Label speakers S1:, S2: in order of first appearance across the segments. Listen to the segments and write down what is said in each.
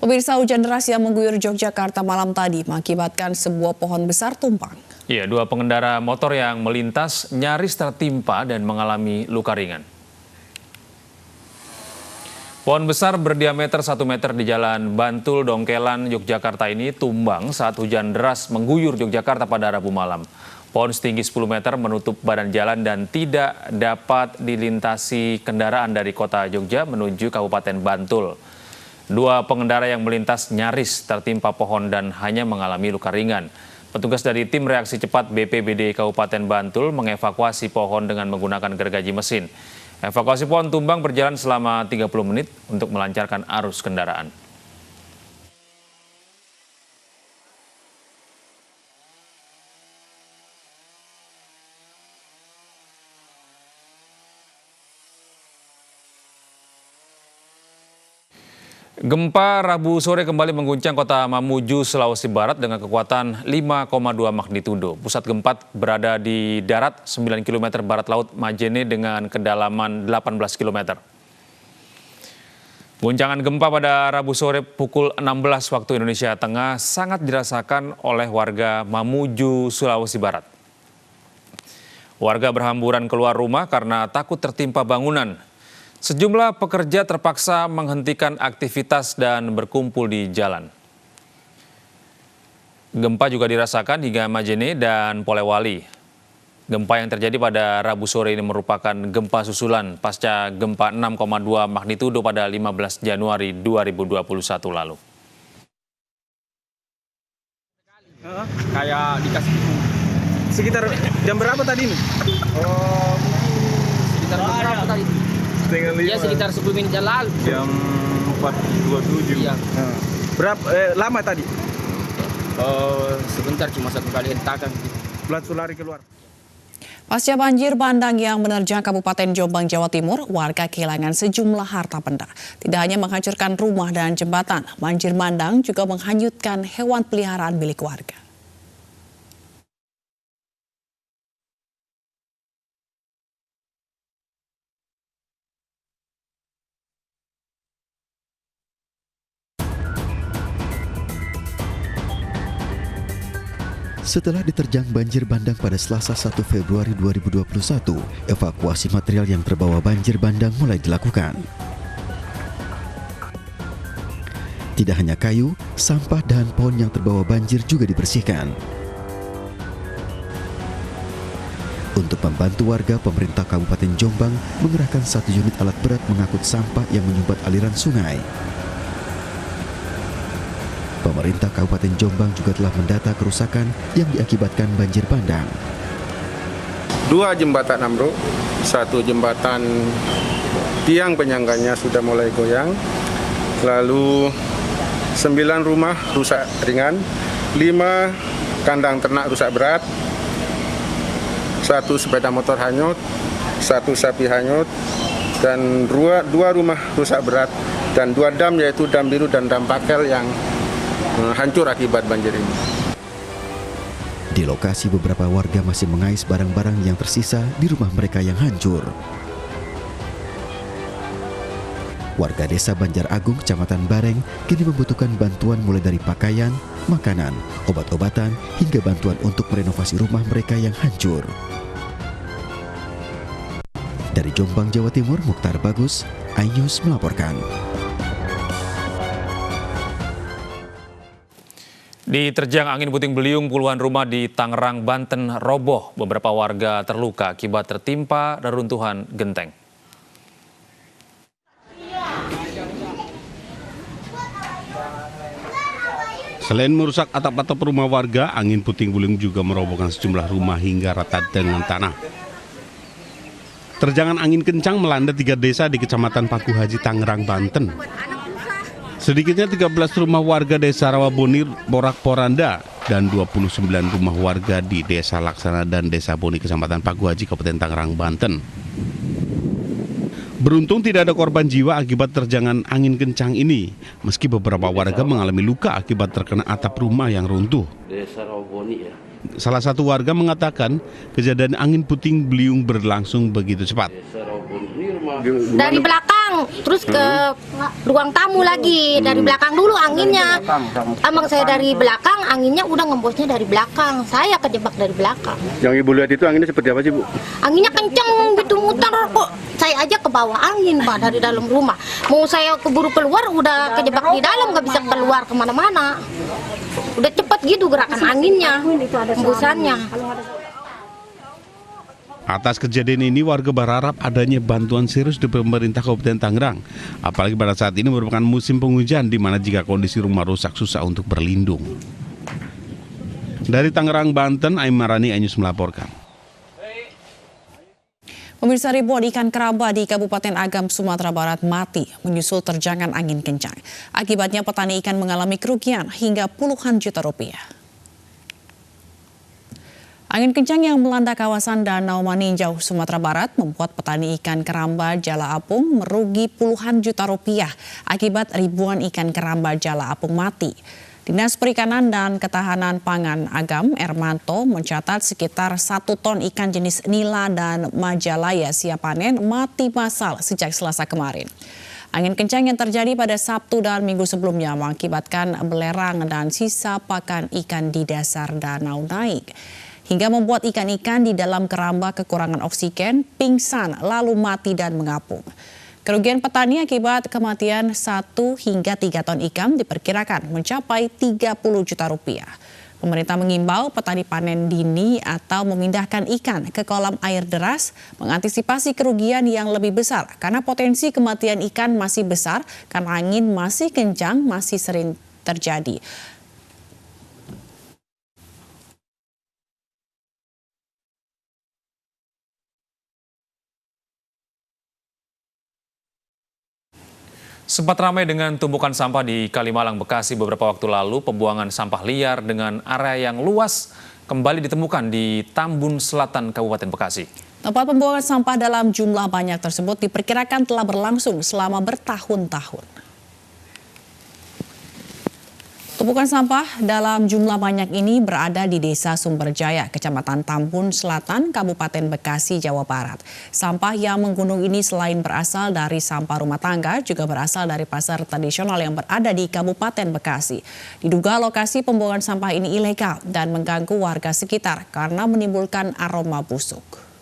S1: Pemirsa, hujan deras yang mengguyur Yogyakarta malam tadi mengakibatkan sebuah pohon besar tumbang.
S2: Iya, dua pengendara motor yang melintas nyaris tertimpa dan mengalami luka ringan. Pohon besar berdiameter 1 meter di Jalan Bantul, Dongkelan, Yogyakarta ini tumbang saat hujan deras mengguyur Yogyakarta pada Rabu malam. Pohon setinggi 10 meter menutup badan jalan dan tidak dapat dilintasi kendaraan dari kota Jogja menuju Kabupaten Bantul. Dua pengendara yang melintas nyaris tertimpa pohon dan hanya mengalami luka ringan. Petugas dari tim reaksi cepat BPBD Kabupaten Bantul mengevakuasi pohon dengan menggunakan gergaji mesin. Evakuasi pohon tumbang berjalan selama 30 menit untuk melancarkan arus kendaraan. Gempa Rabu sore kembali mengguncang kota Mamuju, Sulawesi Barat dengan kekuatan 5,2 magnitudo. Pusat gempa berada di darat 9 km barat laut Majene dengan kedalaman 18 km. Guncangan gempa pada Rabu sore pukul 16 waktu Indonesia Tengah sangat dirasakan oleh warga Mamuju, Sulawesi Barat. Warga berhamburan keluar rumah karena takut tertimpa bangunan. Sejumlah pekerja terpaksa menghentikan aktivitas dan berkumpul di jalan. Gempa juga dirasakan hingga Majene dan Polewali. Gempa yang terjadi pada Rabu sore ini merupakan gempa susulan pasca gempa 6,2 magnitudo pada 15 Januari 2021 lalu.
S3: Kayak dikasih sekitar jam berapa tadi nih?
S4: Sekitar jam berapa tadi? Ya sekitar 10 menit yang lalu.
S3: Jam 4.27.
S4: Iya.
S3: Berapa lama tadi?
S4: Sebentar, cuma satu kali hentakan.
S3: Langsung lari keluar.
S1: Pasca banjir bandang yang menerjang Kabupaten Jombang, Jawa Timur, warga kehilangan sejumlah harta benda. Tidak hanya menghancurkan rumah dan jembatan, banjir bandang juga menghanyutkan hewan peliharaan milik warga.
S5: Setelah diterjang banjir bandang pada Selasa 1 Februari 2021, evakuasi material yang terbawa banjir bandang mulai dilakukan. Tidak hanya kayu, sampah dan pohon yang terbawa banjir juga dibersihkan. Untuk membantu warga, pemerintah Kabupaten Jombang mengerahkan 1 unit alat berat mengangkut sampah yang menyumbat aliran sungai. Pemerintah Kabupaten Jombang juga telah mendata kerusakan yang diakibatkan banjir bandang.
S6: 2 jembatan ambruk, 1 jembatan tiang penyangganya sudah mulai goyang, lalu 9 rumah rusak ringan, 5 kandang ternak rusak berat, 1 sepeda motor hanyut, 1 sapi hanyut, dan 2 rumah rusak berat, dan 2 dam yaitu dam biru dan dam pakel yang hancur akibat banjir ini.
S5: Di lokasi beberapa warga masih mengais barang-barang yang tersisa di rumah mereka yang hancur. Warga desa Banjar Agung, Kecamatan Bareng, kini membutuhkan bantuan mulai dari pakaian, makanan, obat-obatan, hingga bantuan untuk merenovasi rumah mereka yang hancur. Dari Jombang, Jawa Timur, Mukhtar Bagus, iNews melaporkan.
S2: Diterjang angin puting beliung, puluhan rumah di Tangerang, Banten roboh. Beberapa warga terluka akibat tertimpa reruntuhan genteng.
S7: Selain merusak atap-atap rumah warga, angin puting beliung juga merobohkan sejumlah rumah hingga rata dengan tanah. Terjangan angin kencang melanda 3 desa di Kecamatan Paku Haji, Tangerang, Banten. Sedikitnya 13 rumah warga desa Rawaboni, Borak Poranda, dan 29 rumah warga di desa Laksana dan desa Boni, Kecamatan Paku Haji, Kabupaten Tangerang, Banten. Beruntung tidak ada korban jiwa akibat terjangan angin kencang ini, meski beberapa warga mengalami luka akibat terkena atap rumah yang runtuh.
S8: Desa Rawaboni ya?
S7: Salah satu warga mengatakan kejadian angin puting beliung berlangsung begitu cepat.
S8: Dari belakang, terus ke ruang tamu lagi. Dari belakang dulu anginnya. Emang saya dari belakang, anginnya udah ngembosnya dari belakang. Saya kejebak dari belakang.
S6: Yang Ibu lihat itu anginnya seperti apa sih, Bu?
S8: Anginnya kenceng gitu, muter kok. Saya aja ke bawah angin, Pak, dari dalam rumah. Mau saya keburu keluar, udah kejebak di dalam, nggak bisa keluar kemana-mana. Udah cepet gitu gerakan anginnya, hembusannya.
S7: Atas kejadian ini warga berharap adanya bantuan serius dari pemerintah Kabupaten Tangerang. Apalagi pada saat ini merupakan musim penghujan di mana jika kondisi rumah rusak susah untuk berlindung. Dari Tangerang, Banten, Aimarani Anyus melaporkan.
S1: Pemirsa, ribuan ikan keramba di Kabupaten Agam, Sumatera Barat mati menyusul terjangan angin kencang. Akibatnya petani ikan mengalami kerugian hingga puluhan juta rupiah. Angin kencang yang melanda kawasan Danau Maninjau, Sumatera Barat membuat petani ikan keramba Jala Apung merugi puluhan juta rupiah akibat ribuan ikan keramba Jala Apung mati. Dinas Perikanan dan Ketahanan Pangan Agam, Ermanto, mencatat sekitar 1 ton ikan jenis nila dan majalaya siap panen mati massal sejak Selasa kemarin. Angin kencang yang terjadi pada Sabtu dan Minggu sebelumnya mengakibatkan belerang dan sisa pakan ikan di dasar danau naik, hingga membuat ikan-ikan di dalam keramba kekurangan oksigen, pingsan, lalu mati dan mengapung. Kerugian petani akibat kematian 1 hingga 3 ton ikan diperkirakan mencapai 30 juta rupiah. Pemerintah mengimbau petani panen dini atau memindahkan ikan ke kolam air deras mengantisipasi kerugian yang lebih besar karena potensi kematian ikan masih besar karena angin masih kencang masih sering terjadi.
S2: Sempat ramai dengan tumpukan sampah di Kalimalang, Bekasi beberapa waktu lalu. Pembuangan sampah liar dengan area yang luas kembali ditemukan di Tambun Selatan, Kabupaten Bekasi.
S1: Tempat pembuangan sampah dalam jumlah banyak tersebut diperkirakan telah berlangsung selama bertahun-tahun. Tumpukan sampah dalam jumlah banyak ini berada di Desa Sumberjaya, Kecamatan Tambun Selatan, Kabupaten Bekasi, Jawa Barat. Sampah yang menggunung ini selain berasal dari sampah rumah tangga, juga berasal dari pasar tradisional yang berada di Kabupaten Bekasi. Diduga lokasi pembuangan sampah ini ilegal dan mengganggu warga sekitar karena menimbulkan aroma busuk.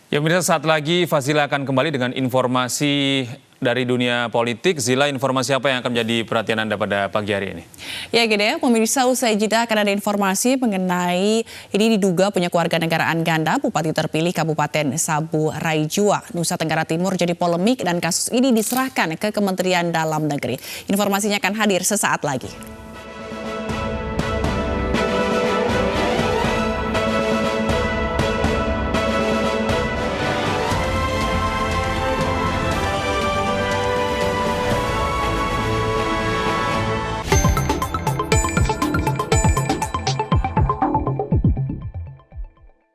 S2: Ya pemirsa, saat lagi Fazila akan kembali dengan informasi dari dunia politik. Zila, informasi apa yang akan menjadi perhatian Anda pada pagi hari ini?
S1: Ya gede, pemirsa, usai jeda akan ada informasi mengenai ini diduga punya keluarga negaraan ganda. Bupati terpilih Kabupaten Sabu Raijua, Nusa Tenggara Timur jadi polemik dan kasus ini diserahkan ke Kementerian Dalam Negeri. Informasinya akan hadir sesaat lagi.